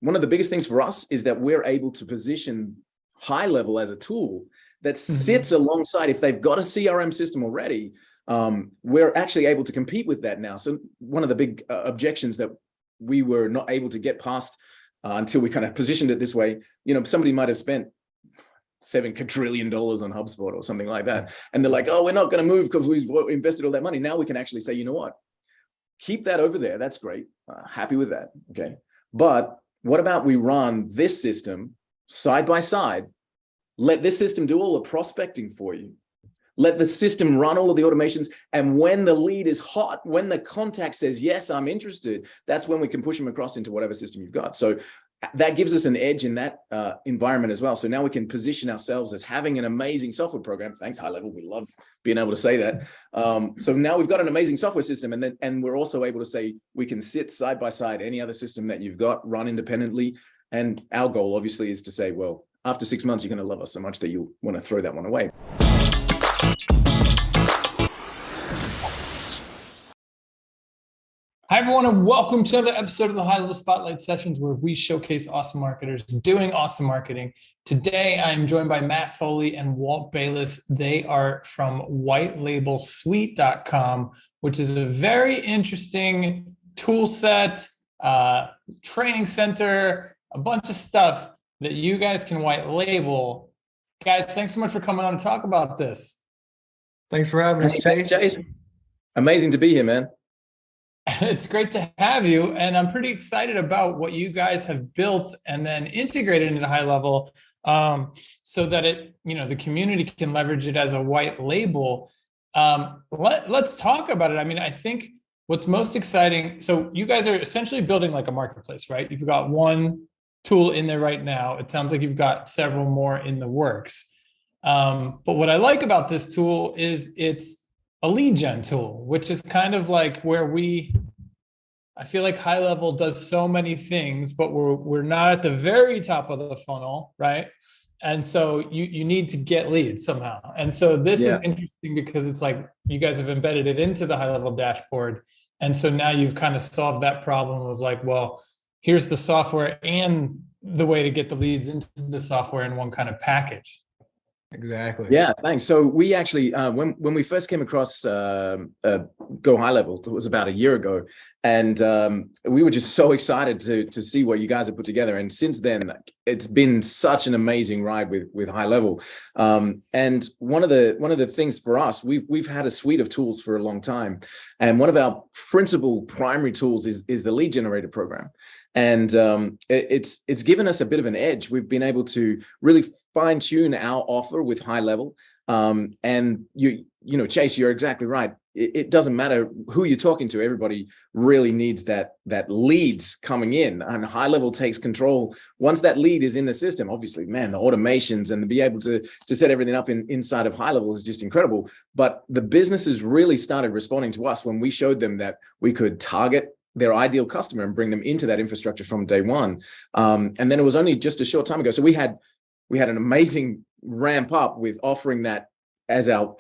one of the biggest things for us is that we're able to position HighLevel as a tool that sits alongside. If they've got a CRM system already, we're actually able to compete with that now. So one of the big objections that we were not able to get past until we kind of positioned it this way, somebody might have spent $7 quadrillion on HubSpot or something like that. And they're like, oh, we're not going to move because we've invested all that money. Now we can actually say, you know what? Keep that over there. That's great. Happy with that. Okay. But what about we run this system side by side? Let this system do all the prospecting for you. Let the system run all of the automations. And when the lead is hot, when the contact says, yes, I'm interested, that's when we can push them across into whatever system you've got. So that gives us an edge in that environment as well. So now we can position ourselves as having an amazing software program. Thanks, HighLevel. We love being able to say that. So now we've got an amazing software system, and we're also able to say we can sit side by side any other system that you've got, run independently. And our goal, obviously, is to say, well, after 6 months, you're going to love us so much that you want to throw that one away. Hi, everyone, and welcome to another episode of the HighLevel Spotlight Sessions, where we showcase awesome marketers doing awesome marketing. Today, I am joined by Matt Foley and Walt Bayliss. They are from HighLevelSuite.com, which is a very interesting tool set, training center, a bunch of stuff that you guys can white label. Guys, thanks so much for coming on to talk about this. Thanks for having us, Chase. Amazing to be here, man. It's great to have you, and I'm pretty excited about what you guys have built and then integrated into HighLevel, so that the community can leverage it as a white label. Let's talk about it. I mean, I think what's most exciting. So you guys are essentially building like a marketplace, right? You've got one tool in there right now. It sounds like you've got several more in the works. But what I like about this tool is it's a lead gen tool, which is kind of like where I feel like HighLevel does so many things, but we're not at the very top of the funnel, right? And so you need to get leads somehow. And so this is interesting because it's like you guys have embedded it into the HighLevel dashboard. And so now you've kind of solved that problem of like, well, here's the software and the way to get the leads into the software in one kind of package. Exactly. Yeah, thanks. So we actually, when we first came across Go HighLevel, it was about a year ago, and we were just so excited to see what you guys have put together. And since then, it's been such an amazing ride with HighLevel. And one of the things for us, we've had a suite of tools for a long time, and one of our principal primary tools is the lead generator program. And it's given us a bit of an edge. We've been able to really fine tune our offer with HighLevel. And Chase, you're exactly right. It doesn't matter who you're talking to. Everybody really needs that leads coming in, and HighLevel takes control. Once that lead is in the system, obviously, man, the automations and to be able to set everything up inside of HighLevel is just incredible. But the businesses really started responding to us when we showed them that we could target their ideal customer and bring them into that infrastructure from day one. And then it was only just a short time ago. So we had an amazing ramp up with offering that as our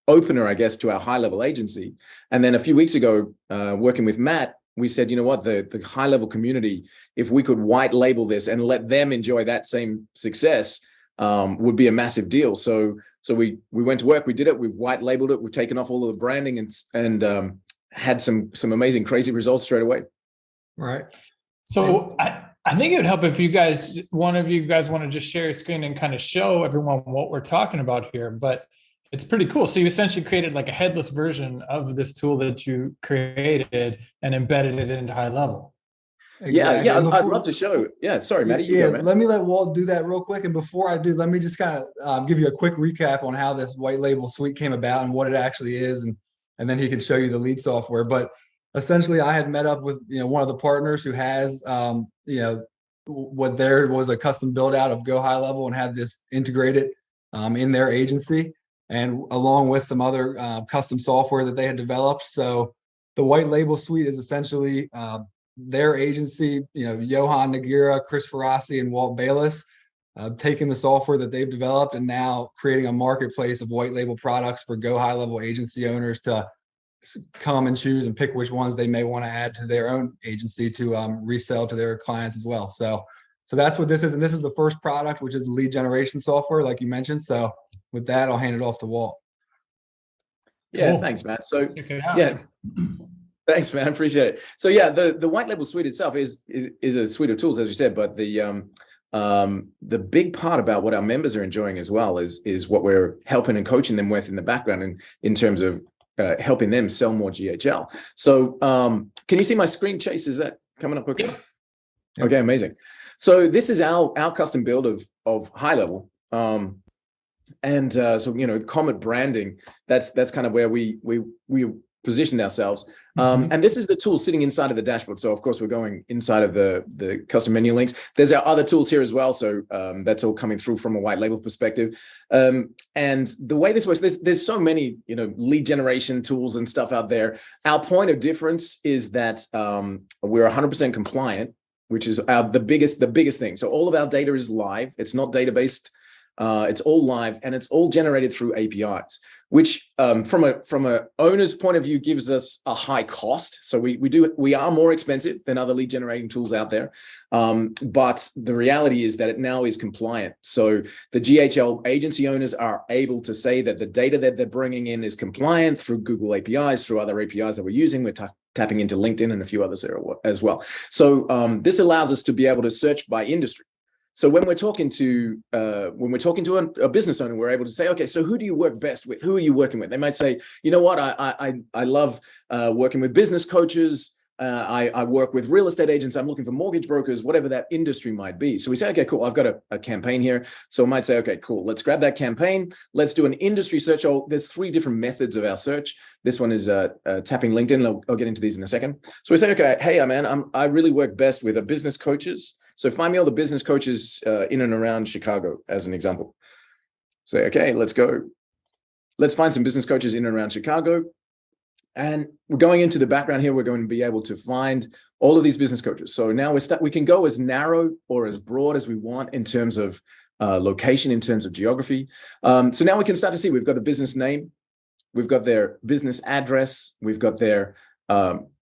opener, I guess, to our HighLevel agency. And then a few weeks ago, working with Matt, we said, you know what, the HighLevel community, if we could white label this and let them enjoy that same success, would be a massive deal. So we went to work, we did it, we white labeled it, we've taken off all of the branding and had some amazing, crazy results straight away. Right. So I think it would help if one of you guys want to just share your screen and kind of show everyone what we're talking about here. But it's pretty cool. So you essentially created like a headless version of this tool that you created and embedded it into HighLevel. Exactly. Yeah. I'd love to show. Yeah, sorry, Matty. Let me let Walt do that real quick. And before I do, let me just kind of give you a quick recap on how this white label suite came about and what it actually is, and then he can show you the lead software. But essentially, I had met up with one of the partners who has what there was a custom build out of Go HighLevel and had this integrated in their agency, and along with some other custom software that they had developed. So the white label suite is essentially their agency, Johan Nagira, Chris Ferrasi, and Walt Bayliss, taking the software that they've developed and now creating a marketplace of white label products for Go HighLevel agency owners to come and choose and pick which ones they may want to add to their own agency to resell to their clients as well. So that's what this is. And this is the first product, which is lead generation software, like you mentioned. So with that, I'll hand it off to Walt. Yeah, Cool. thanks, Matt. So Check it out. yeah, thanks, man. Appreciate it. So yeah, the white label suite itself is a suite of tools, as you said, but the big part about what our members are enjoying as well is what we're helping and coaching them with in the background, and in terms of helping them sell more GHL. So can you see my screen, Chase? Is that coming up quickly? Yep. Okay, amazing. So this is our custom build of HighLevel. So Comet branding, that's kind of where we positioned ourselves. And this is the tool sitting inside of the dashboard. So of course we're going inside of the custom menu links. There's our other tools here as well. So that's all coming through from a white label perspective. And the way this works, there's so many lead generation tools and stuff out there. Our point of difference is that we're 100% compliant, which is the biggest thing. So all of our data is live. It's not data-based. It's all live, and it's all generated through APIs, which from a owner's point of view gives us a high cost. So we are more expensive than other lead generating tools out there. But the reality is that it now is compliant. So the GHL agency owners are able to say that the data that they're bringing in is compliant through Google APIs, through other APIs that we're using. We're tapping into LinkedIn and a few others there as well. So this allows us to be able to search by industry. So when we're talking to a business owner, we're able to say, okay, so who do you work best with? Who are you working with? They might say, you know what, I love working with business coaches. I work with real estate agents. I'm looking for mortgage brokers, whatever that industry might be. So we say, okay, cool. I've got a campaign here. So I might say, okay, cool. Let's grab that campaign. Let's do an industry search. There's 3 different methods of our search. This one is tapping LinkedIn. I'll get into these in a second. So we say, okay, hey, man, I really work best with business coaches. So find me all the business coaches in and around Chicago, as an example. Say, okay, let's go. Let's find some business coaches in and around Chicago. And we're going into the background here. We're going to be able to find all of these business coaches. So now we can go as narrow or as broad as we want in terms of location, in terms of geography. So now we can start to see we've got a business name, we've got their business address, we've got their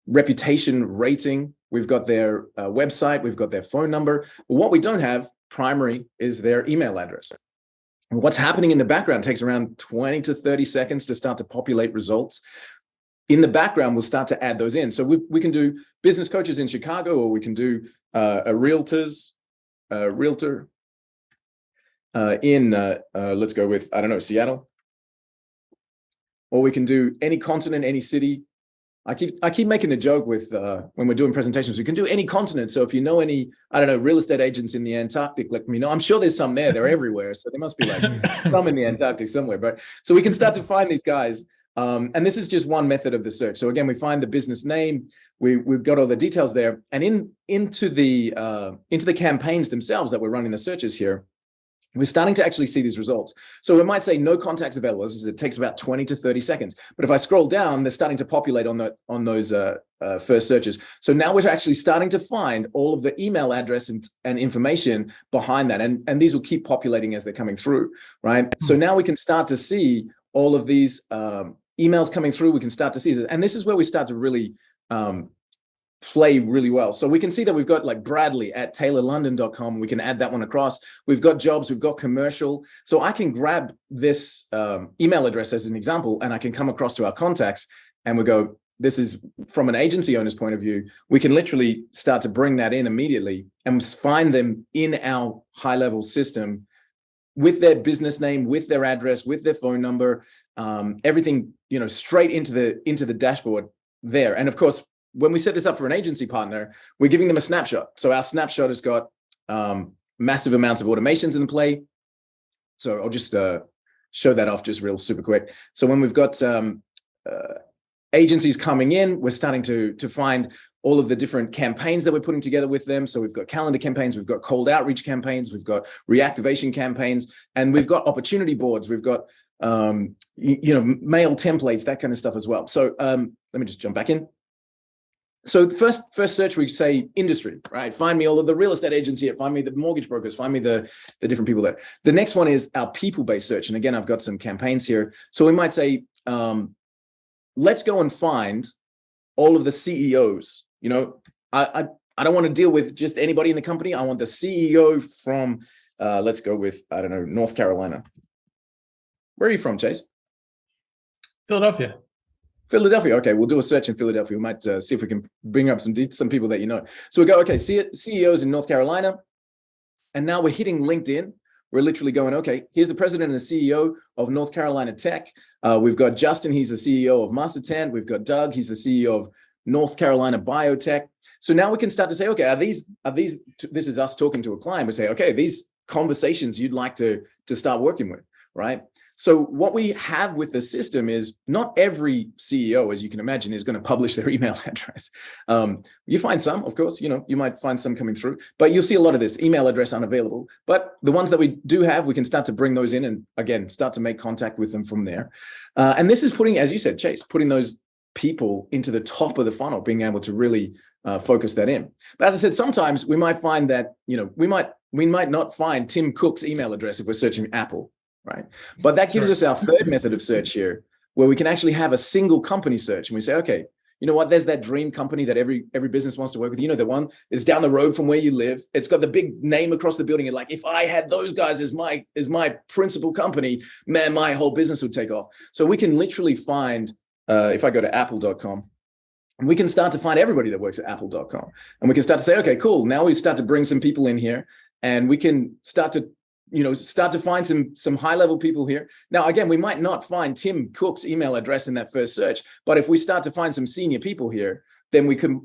reputation rating, we've got their website, we've got their phone number. But what we don't have primary is their email address. And what's happening in the background takes around 20 to 30 seconds to start to populate results. In the background, we'll start to add those in. So we can do business coaches in Chicago, or we can do a realtor in, let's go with, I don't know, Seattle. Or we can do any continent, any city. I keep making a joke with when we're doing presentations, we can do any continent. So if you know any, I don't know, real estate agents in the Antarctic, let me know. I'm sure there's some there. They're everywhere. So there must be like some in the Antarctic somewhere. But so we can start to find these guys. And this is just one method of the search. So again, we find the business name, we've got all the details there, and into the campaigns themselves that we're running the searches here, we're starting to actually see these results. So we might say no contacts available. It takes about 20 to 30 seconds. But if I scroll down, they're starting to populate on those first searches. So now we're actually starting to find all of the email address and information behind that. And these will keep populating as they're coming through, right? So now we can start to see all of these emails coming through. We can start to see this. And this is where we start to really play really well. So we can see that we've got like Bradley at taylorlondon.com. We can add that one across. We've got jobs, we've got commercial. So I can grab this email address as an example, and I can come across to our contacts, and we go, this is from an agency owner's point of view. We can literally start to bring that in immediately and find them in our HighLevel system with their business name, with their address, with their phone number, everything, straight into the dashboard there. And of course, when we set this up for an agency partner, we're giving them a snapshot. So our snapshot has got massive amounts of automations in play. So I'll just show that off just real super quick. So when we've got agencies coming in, we're starting to find all of the different campaigns that we're putting together with them. So we've got calendar campaigns, we've got cold outreach campaigns, we've got reactivation campaigns, and we've got opportunity boards. We've got mail templates, that kind of stuff as well. So let me just jump back in. So the first search, we say industry, right? Find me all of the real estate agents here. Find me the mortgage brokers. Find me the different people there. The next one is our people-based search. And again, I've got some campaigns here. So we might say, let's go and find all of the CEOs. You know, I don't want to deal with just anybody in the company. I want the CEO from, let's go with, I don't know, North Carolina. Where are you from, Chase? Philadelphia. Philadelphia. Okay, we'll do a search in Philadelphia. We might see if we can bring up some people that you know. So we go, okay, CEOs in North Carolina. And now we're hitting LinkedIn. We're literally going, okay, here's the president and the CEO of North Carolina Tech. We've got Justin, he's the CEO of Mastertent. We've got Doug, he's the CEO of North Carolina Biotech. So now we can start to say, okay, are these, this is us talking to a client. We say, okay, these conversations you'd like to start working with, right? So what we have with the system is not every CEO, as you can imagine, is going to publish their email address. You find some, of course, you know, you might find some coming through, but you'll see a lot of this email address unavailable. But the ones that we do have, we can start to bring those in and again, start to make contact with them from there. And this is putting, as you said, Chase, putting those people into the top of the funnel, being able to really focus that in. But as I said, sometimes we might find that, you know, we might not find Tim Cook's email address if we're searching Apple. Right. But that gives us our third method of search here, where we can actually have a single company search. And we say, okay, you know what, there's that dream company that every business wants to work with. You know, the one is down the road from where you live. It's got the big name across the building. You're like, if I had those guys as my principal company, man, my whole business would take off. So we can literally find, if I go to apple.com, we can start to find everybody that works at apple.com. And we can start to say, okay, cool. Now we start to bring some people in here and we can start to find some high level people here. Now, again, we might not find Tim Cook's email address in that first search, but if we start to find some senior people here, then we can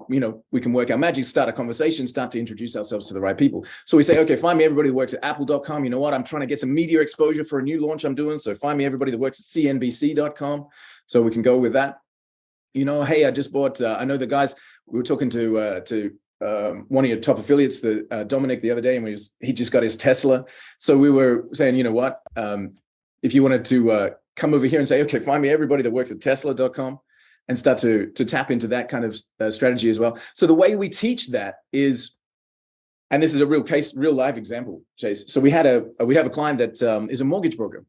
work our magic, start a conversation, start to introduce ourselves to the right people. So we say, okay, find me everybody that works at apple.com. You know what? I'm trying to get some media exposure for a new launch I'm doing. So find me everybody that works at cnbc.com. So we can go with that. You know, hey, I just bought, I know the guys, we were talking to one of your top affiliates, Dominic, the other day, and he just got his Tesla. So we were saying, you know what, if you wanted to come over here and say, okay, find me everybody that works at tesla.com and start to tap into that kind of strategy as well. So the way we teach that is, and this is a real live example, Chase. So we have a client that is a mortgage broker,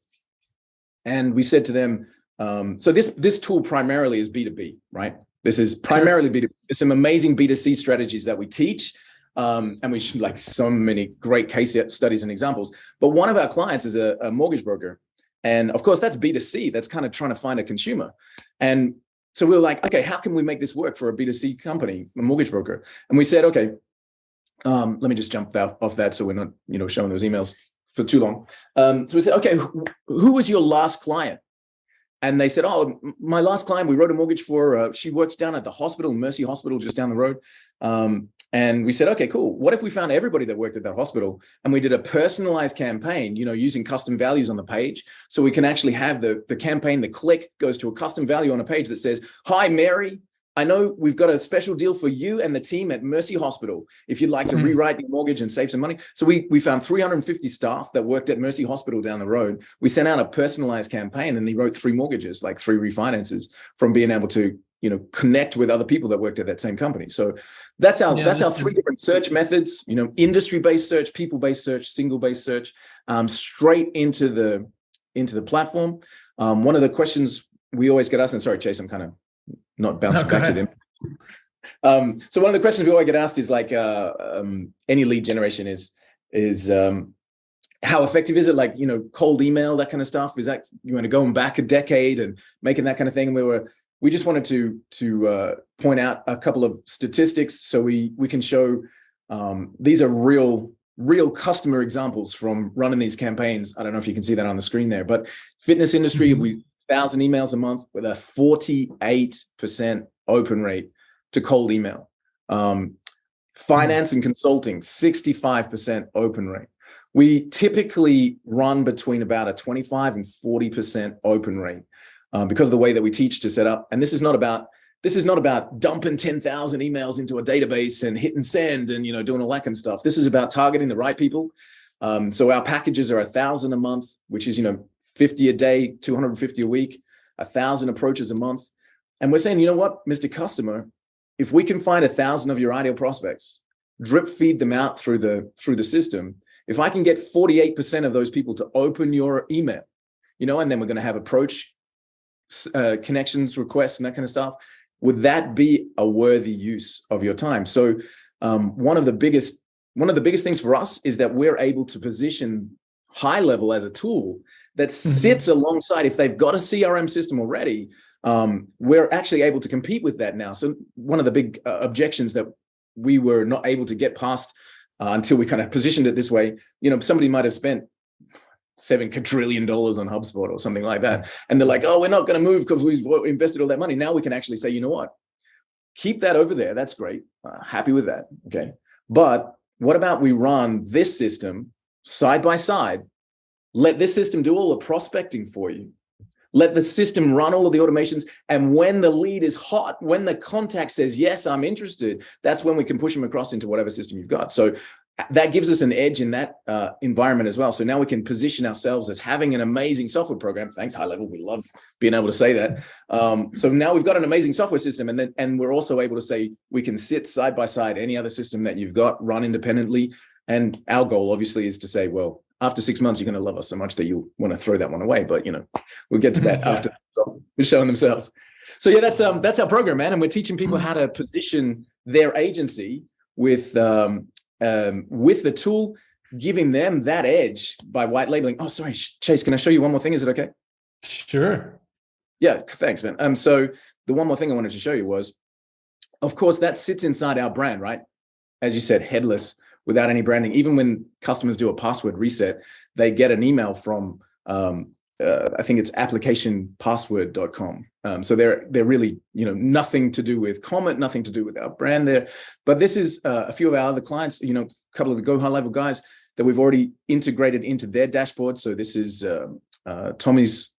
and we said to them, so this tool primarily is B2B, right? This is primarily B2B. There's some amazing B2C strategies that we teach, and we should like so many great case studies and examples. But one of our clients is a mortgage broker. And of course, that's B2C. That's kind of trying to find a consumer. And so we were like, okay, how can we make this work for a B2C company, a mortgage broker? And we said, okay, let me just jump off that so we're not, showing those emails for too long. So we said, okay, who was your last client? And they said, oh, my last client, we wrote a mortgage for, she works down at the hospital, Mercy Hospital, just down the road. And we said, okay, cool. What if we found everybody that worked at that hospital and we did a personalized campaign, using custom values on the page. So we can actually have the campaign, the click goes to a custom value on a page that says, hi, Mary, I know we've got a special deal for you and the team at Mercy Hospital if you'd like to rewrite your mortgage and save some money. So we found 350 staff that worked at Mercy Hospital down the road. We sent out a personalized campaign and he wrote 3 mortgages, like 3 refinances from being able to, connect with other people that worked at that same company. So that's our 3 different search methods, industry-based search, people-based search, single-based search, straight into the platform. One of the questions we always get asked, and sorry, Chase, I'm kind of not bouncing back to them. So one of the questions we always get asked is like, any lead generation is how effective is it? Like, cold email, that kind of stuff. Is that, you want to go back a decade and making that kind of thing? And we just wanted to point out a couple of statistics so we can show these are real customer examples from running these campaigns. I don't know if you can see that on the screen there, but fitness industry, 1,000 emails a month with a 48% open rate to cold email. Finance and consulting, 65% open rate. We typically run between about a 25 and 40% open rate because of the way that we teach to set up. And this is not about dumping 10,000 emails into a database and hitting send and doing all that kind of stuff. This is about targeting the right people. So our packages are 1,000 a month, which is 50 a day, 250 a week, 1,000 approaches a month. And we're saying, you know what, Mr. Customer, if we can find 1,000 of your ideal prospects, drip feed them out through the system, if I can get 48% of those people to open your email, and then we're going to have approach connections, requests, and that kind of stuff, would that be a worthy use of your time? So one of the biggest things for us is that we're able to position HighLevel as a tool that sits alongside. If they've got a CRM system already, we're actually able to compete with that now. So one of the big objections that we were not able to get past until we kind of positioned it this way, somebody might have spent $7 quadrillion on HubSpot or something like that, and they're like, oh, we're not going to move because we've invested all that money. Now we can actually say, you know what, keep that over there. That's great. Happy with that. Okay. But what about we run this system side by side? Let this system do all the prospecting for you. Let the system run all of the automations. And when the lead is hot, when the contact says, yes, I'm interested, that's when we can push them across into whatever system you've got. So that gives us an edge in that environment as well. So now we can position ourselves as having an amazing software program. Thanks, HighLevel. We love being able to say that. So now we've got an amazing software system, and we're also able to say we can sit side by side any other system that you've got, run independently. And our goal, obviously, is to say, well, after 6 months, you're going to love us so much that you want to throw that one away. But we'll get to that after we're showing themselves. So yeah, that's our program, man. And we're teaching people how to position their agency with the tool, giving them that edge by white labeling. Oh, sorry, Chase, can I show you one more thing? Is it okay? Sure. Yeah, thanks, man. So the one more thing I wanted to show you was, of course, that sits inside our brand, right? As you said, headless, without any branding. Even when customers do a password reset, they get an email from, I think it's applicationpassword.com. So they're really, nothing to do with Comet, nothing to do with our brand there. But this is a few of our other clients, a couple of the Go HighLevel guys that we've already integrated into their dashboard. So this is Tommy's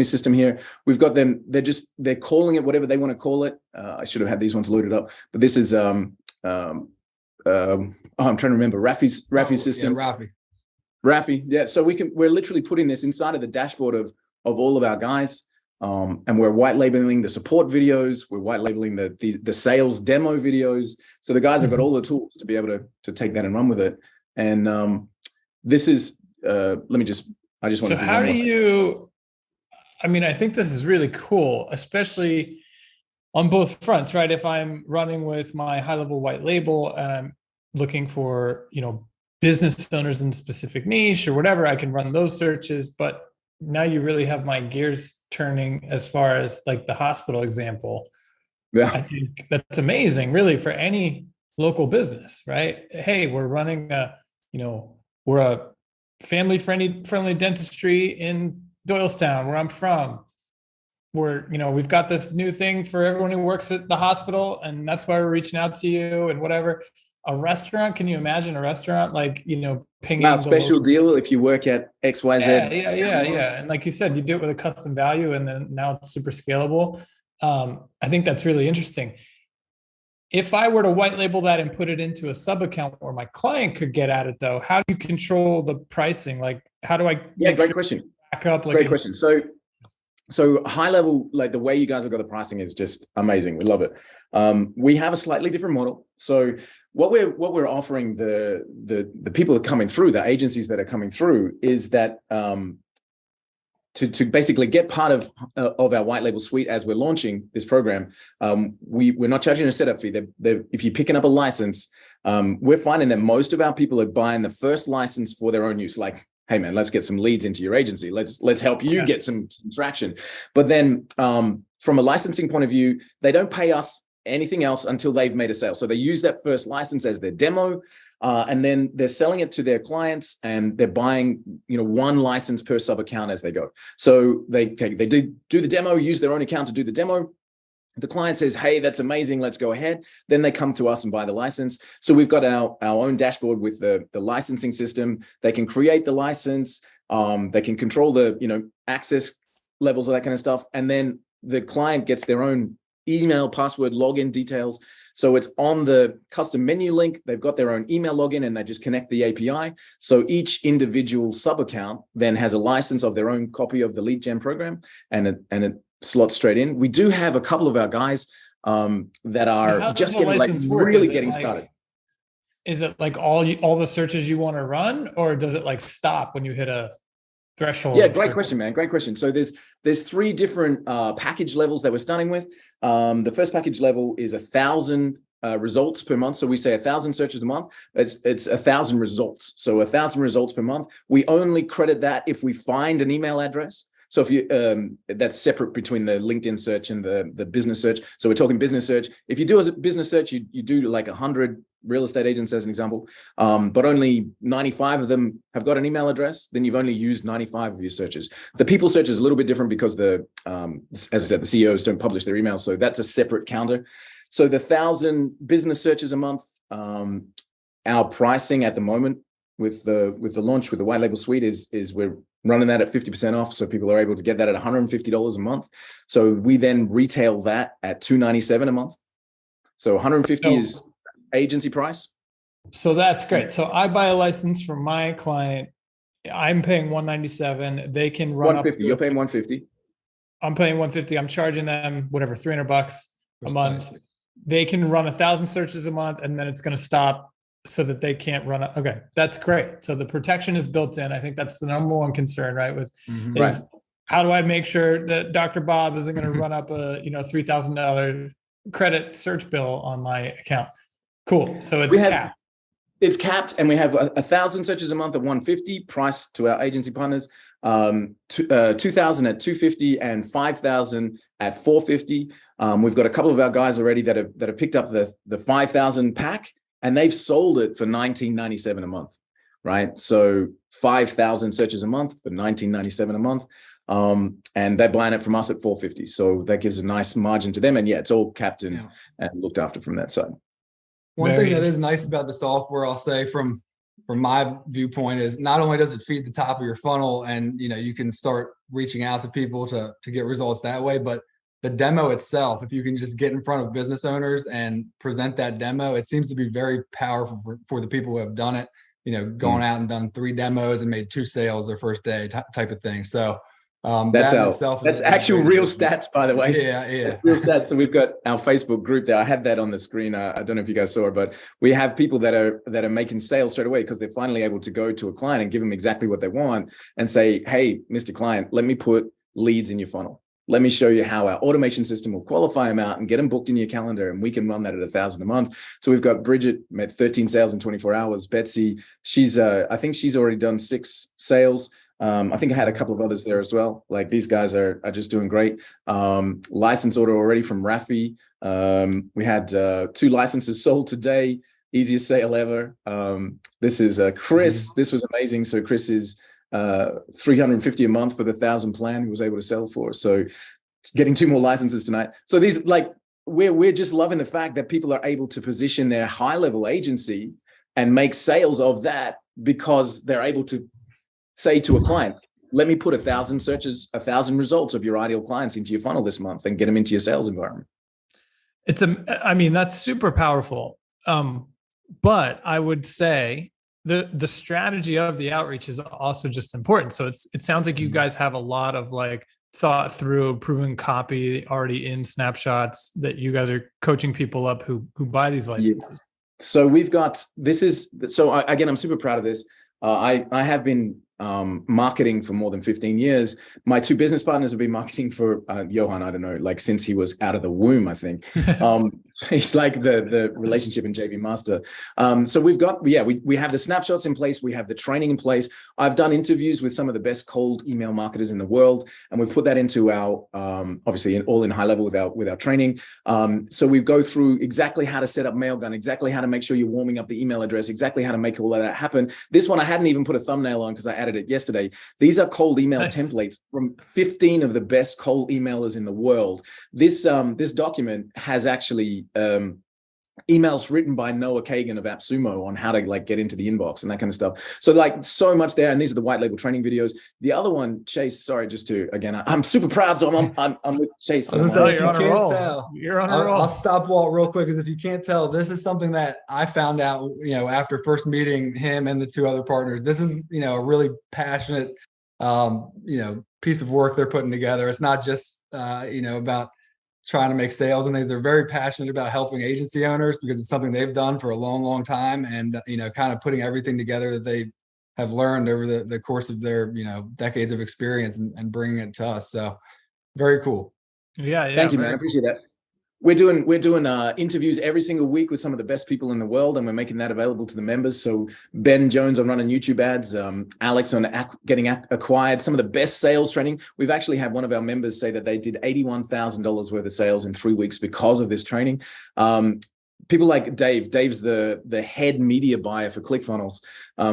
system here. We've got them. They're calling it whatever they want to call it. I should have had these ones loaded up, but this is I'm trying to remember Rafi's system. Yeah, Rafi, yeah. So we're literally putting this inside of the dashboard of all of our guys, and we're white labeling the support videos. We're white labeling the sales demo videos. So the guys have got all the tools to be able to take that and run with it. And this is I just want to. So how do you? I mean, I think this is really cool, especially on both fronts, right? If I'm running with my HighLevel white label and I'm looking for, business owners in a specific niche or whatever, I can run those searches. But now you really have my gears turning as far as like the hospital example. Yeah, I think that's amazing, really, for any local business, right? Hey, we're running we're a family-friendly dentistry in Doylestown, where I'm from. We've got this new thing for everyone who works at the hospital, and that's why we're reaching out to you and whatever. A restaurant, can you imagine a restaurant pinging now special deal if you work at XYZ? Yeah. And like you said, you do it with a custom value, and then now it's super scalable. I think that's really interesting. If I were to white label that and put it into a sub account where my client could get at it, though, how do you control the pricing? Like, how do I? Great question. Back up, great question. So HighLevel, like the way you guys have got the pricing is just amazing. We love it. We have a slightly different model. So what we're offering the people that are coming through, the agencies that are coming through, is that to basically get part of our white label suite as we're launching this program, we're not charging a setup fee. If you're picking up a license, we're finding that most of our people are buying the first license for their own use. Like, hey man, let's get some leads into your agency. Let's help you get some traction. But then from a licensing point of view, they don't pay us anything else until they've made a sale. So they use that first license as their demo, and then they're selling it to their clients, and they're buying, one license per sub account as they go. So they do the demo, use their own account to do the demo. The client says, hey, that's amazing, let's go ahead. Then they come to us and buy the license. So we've got our own dashboard with the licensing system. They can create the license. They can control the, access levels, all that kind of stuff. And then the client gets their own email, password, login details. So it's on the custom menu link. They've got their own email login, and they just connect the API. So each individual sub account then has a license of their own copy of the lead gen program, and it slots straight in. We do have a couple of our guys that are just getting getting started. Is it like all the searches you want to run, or does it like stop when you hit a threshold? Yeah, great question, man. Great question. So there's three different package levels that we're starting with. The first package level is 1,000 results per month. So we say 1,000 searches a month. It's 1,000 results. So 1,000 results per month. We only credit that if we find an email address. So if you that's separate between the LinkedIn search and the business search. So we're talking business search. If you do a business search, you do like 100 real estate agents as an example, but only 95 of them have got an email address, then you've only used 95 of your searches. The people search is a little bit different because as I said, the CEOs don't publish their emails. So that's a separate counter. So the 1,000 business searches a month, our pricing at the moment with the launch with the white label suite is we're running that at 50% off. So people are able to get that at $150 a month. So we then retail that at $297 a month. So 150 is agency price. So that's great. So I buy a license from my client. I'm paying $197. They can run 150. You're paying 150. I'm paying 150. I'm charging them whatever, $300 a month. They can run 1,000 searches a month, and then it's going to stop so that they can't run. Okay, that's great. So the protection is built in. I think that's the number one concern, right? Is how do I make sure that Dr. Bob isn't going to run up a $3,000 credit search bill on my account? Cool. So it's capped. It's capped, and we have 1,000 searches a month at 150 price to our agency partners, 2,000 at 250, and 5,000 at 450. We've got a couple of our guys already that have picked up the 5,000 pack, and they've sold it for $19.97 a month, right? So 5,000 searches a month for $19.97 a month, and they're buying it from us at 450. So that gives a nice margin to them, and it's all capped and looked after from that side. One thing that is nice about the software, I'll say from my viewpoint, is not only does it feed the top of your funnel and you can start reaching out to people to get results that way, but the demo itself, if you can just get in front of business owners and present that demo, it seems to be very powerful for the people who have done it, gone out and done 3 demos and made 2 sales their first day type of thing. So that's actual real stats, by the way. Yeah. Real stats. So we've got our Facebook group there. I had that on the screen. I don't know if you guys saw it, but we have people that are making sales straight away because they're finally able to go to a client and give them exactly what they want and say, hey, Mr. Client, let me put leads in your funnel. Let me show you how our automation system will qualify them out and get them booked in your calendar, and we can run that at 1,000 a month. So we've got Bridget made 13 sales in 24 hours. Betsy, I think she's already done 6 sales. I think I had a couple of others there as well. Like these guys are just doing great. License order already from Rafi. We had 2 licenses sold today. Easiest sale ever. This is Chris. This was amazing. So Chris is $350 a month for the 1,000 plan he was able to sell for. So getting 2 more licenses tonight. So these we're just loving the fact that people are able to position their HighLevel agency and make sales of that because they're able to say to a client, let me put 1,000 searches, 1,000 results of your ideal clients into your funnel this month and get them into your sales environment. That's super powerful. But I would say the strategy of the outreach is also just important. So it sounds like you guys have a lot of thought through proven copy already in snapshots that you guys are coaching people up who buy these licenses. Yeah. So we've got, again, I'm super proud of this. I have been marketing for more than 15 years. My 2 business partners have been marketing for Johan, I don't know, since he was out of the womb, I think. He's like the relationship and JV master. So we've got, we have the snapshots in place. We have the training in place. I've done interviews with some of the best cold email marketers in the world, and we've put that into our, obviously all in HighLevel with our training. So we go through exactly how to set up Mailgun, exactly how to make sure you're warming up the email address, exactly how to make all of that happen. This one I hadn't even put a thumbnail on because I added it yesterday. These are cold email templates from 15 of the best cold emailers in the world. This document has actually emails written by Noah Kagan of AppSumo on how to get into the inbox and that kind of stuff. So so much there. And these are the white label training videos. The other one, Chase, sorry, I'm super proud. So I'm with Chase. You're on a roll. You're on a roll. I'll stop Walt real quick, because if you can't tell, this is something that I found out, after first meeting him and the 2 other partners. This is, a really passionate, piece of work they're putting together. It's not just, about trying to make sales and things. They're very passionate about helping agency owners because it's something they've done for a long, long time, and kind of putting everything together that they have learned over the course of their, decades of experience and bringing it to us. So very cool. Yeah. Thank you, man. I appreciate that. We're doing interviews every single week with some of the best people in the world, and we're making that available to the members. So Ben Jones on running YouTube ads, Alex on getting acquired, some of the best sales training. We've actually had one of our members say that they did $81,000 worth of sales in 3 weeks because of this training. People like Dave. Dave's the head media buyer for ClickFunnels,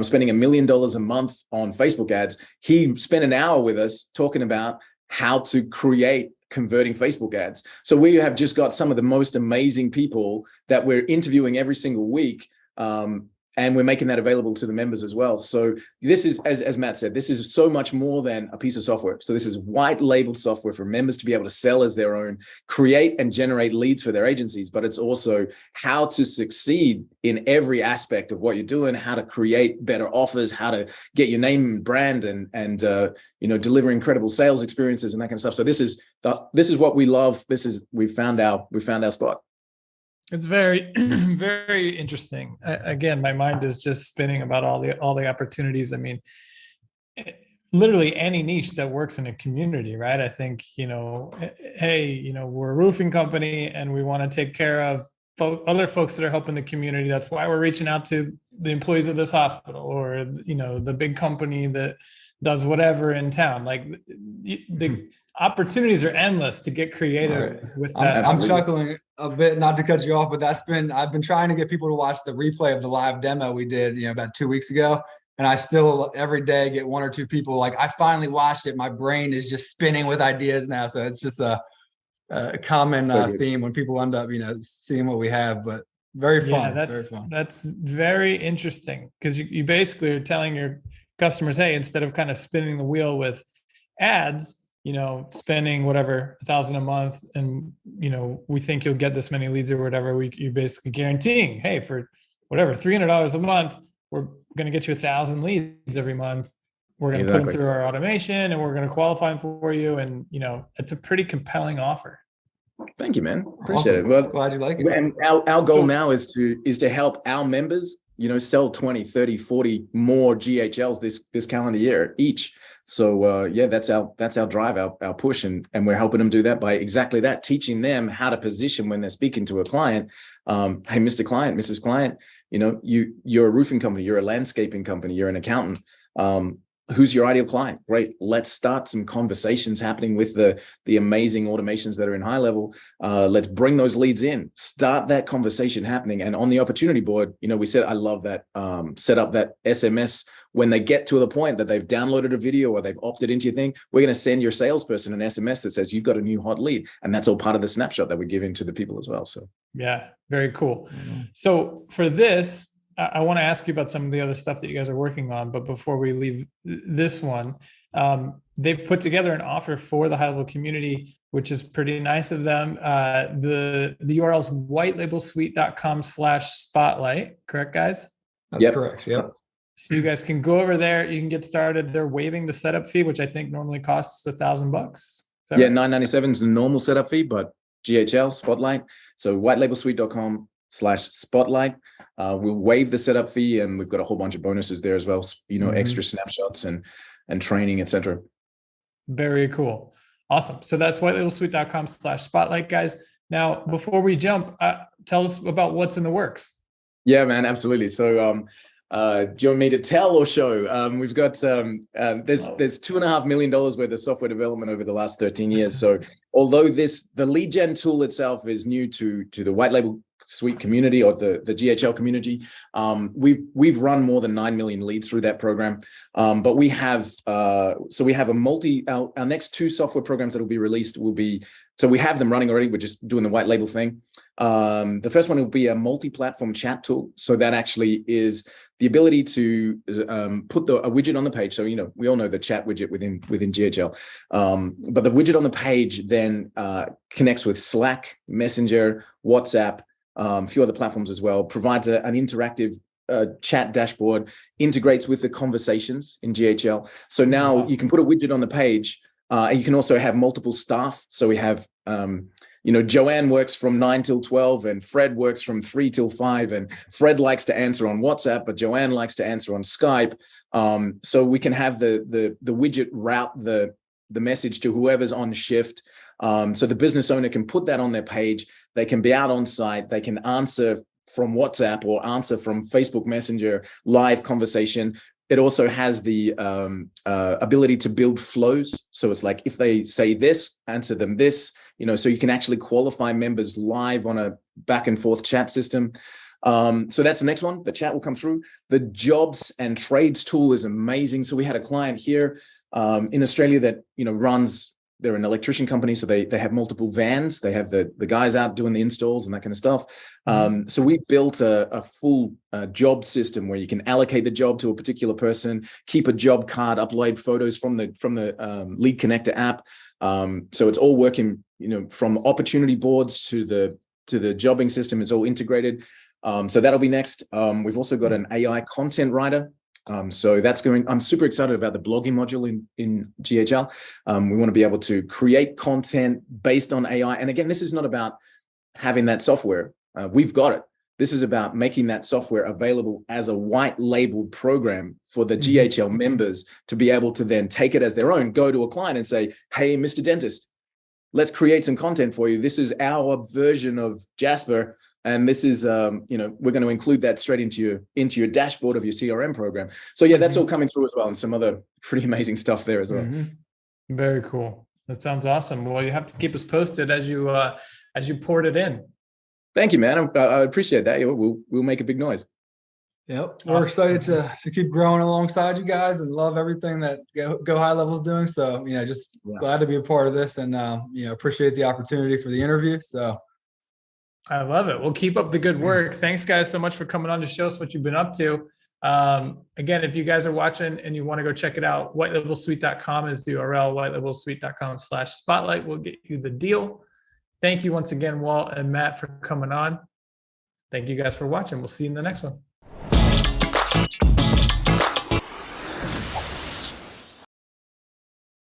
spending $1 million a month on Facebook ads. He spent an hour with us talking about how to create converting Facebook ads. So we have just got some of the most amazing people that we're interviewing every single week. And we're making that available to the members as well. So this is, as Matt said, this is so much more than a piece of software. So this is white labeled software for members to be able to sell as their own, create and generate leads for their agencies. But it's also how to succeed in every aspect of what you're doing, how to create better offers, how to get your name and brand and deliver incredible sales experiences and that kind of stuff. So this is what we love. We found our spot. It's very, very interesting. Again, my mind is just spinning about all the opportunities. I mean, literally any niche that works in a community, right? I think, hey, we're a roofing company and we want to take care of other folks that are helping the community. That's why we're reaching out to the employees of this hospital, or, the big company that does whatever in town. Like the opportunities are endless to get creative with that. I'm chuckling a bit, not to cut you off, but I've been trying to get people to watch the replay of the live demo we did, about 2 weeks ago. And I still every day get one or two people like, I finally watched it. My brain is just spinning with ideas now. So it's just a common theme when people end up, seeing what we have, but very fun. That's very interesting, because you basically are telling your customers, hey, instead of kind of spinning the wheel with ads, spending whatever $1,000 a month, and we think you'll get this many leads or whatever. You're basically guaranteeing, hey, for whatever $300 a month, we're going to get you 1,000 leads every month. We're going to put them through our automation, and we're going to qualify them for you. And it's a pretty compelling offer. Thank you, man. Appreciate it. Well, glad you like it. And our goal now is to help our members, sell 20, 30, 40 more GHLs this calendar year each. So that's our drive, our push, and we're helping them do that by exactly that, teaching them how to position when they're speaking to a client. Hey, Mr. Client, Mrs. Client, you're a roofing company, you're a landscaping company, you're an accountant. Who's your ideal client? Great. Let's start some conversations happening with the amazing automations that are in HighLevel. Let's bring those leads in, start that conversation happening. And on the opportunity board, we said, I love that, set up that SMS. When they get to the point that they've downloaded a video or they've opted into your thing, we're going to send your salesperson an SMS that says you've got a new hot lead. And that's all part of the snapshot that we're giving to the people as well. So yeah, very cool. Mm-hmm. So for this, I want to ask you about some of the other stuff that you guys are working on. But before we leave this one, they've put together an offer for the HighLevel community, which is pretty nice of them. The URL is whitelabelsuite.com/spotlight. Correct, guys? That's correct. Yep. So you guys can go over there. You can get started. They're waiving the setup fee, which I think normally costs $1,000. Yeah, right? $997 is the normal setup fee, but GHL Spotlight. So whitelabelsuite.com/spotlight. We'll waive the setup fee, and we've got a whole bunch of bonuses there as well. Extra snapshots and training, etc. Very cool. Awesome. So that's whitelabelsuite.com/spotlight, guys. Now, before we jump, tell us about what's in the works. Yeah, man, absolutely. So, do you want me to tell or show? We've got there's $2.5 million worth of software development over the last 13 years. So although the lead gen tool itself is new to the white label suite community or the GHL community, we've run more than 9 million leads through that program. But we have our next 2 software programs that will be released will be, so we have them running already. We're just doing the white label thing. The first one will be a multi-platform chat tool. So that actually is the ability to put a widget on the page. So, we all know the chat widget within GHL. But the widget on the page then connects with Slack, Messenger, WhatsApp, a few other platforms as well, provides an interactive chat dashboard, integrates with the conversations in GHL. So now you can put a widget on the page, and you can also have multiple staff. So we have Joanne works from 9 till 12 and Fred works from 3 till 5, and Fred likes to answer on WhatsApp, but Joanne likes to answer on Skype. So we can have the widget route the message to whoever's on shift. So the business owner can put that on their page. They can be out on site. They can answer from WhatsApp or answer from Facebook Messenger, live conversation. It also has the ability to build flows. So it's like, if they say this, answer them this, so you can actually qualify members live on a back and forth chat system. So that's the next one. The chat will come through. The jobs and trades tool is amazing. So we had a client here in Australia that, runs, they're an electrician company. So they have multiple vans. They have the guys out doing the installs and that kind of stuff. So we built a full job system where you can allocate the job to a particular person, keep a job card, upload photos from the Lead Connector app. So it's all working, from opportunity boards to the jobbing system. It's all integrated. So that'll be next. We've also got an AI content writer. So that's going, I'm super excited about the blogging module in GHL. We want to be able to create content based on AI. And again, this is not about having that software. We've got it. This is about making that software available as a white labeled program for the GHL members to be able to then take it as their own, go to a client and say, hey, Mr. Dentist, let's create some content for you. This is our version of Jasper. And this is, we're going to include that straight into your dashboard of your CRM program. So yeah, that's all coming through as well, and some other pretty amazing stuff there as well. Very cool. That sounds awesome. Well, you have to keep us posted as you poured it in. Thank you, man. I appreciate that. We'll make a big noise. Yep, we're excited to keep growing alongside you guys and love everything that Go High Level is doing. So just glad to be a part of this, and appreciate the opportunity for the interview. So. I love it. Well, keep up the good work. Thanks, guys, so much for coming on to show us what you've been up to. Again, if you guys are watching and you want to go check it out, HighLevelSuite.com is the URL. HighLevelSuite.com/spotlight will get you the deal. Thank you once again, Walt and Matt, for coming on. Thank you guys for watching. We'll see you in the next one.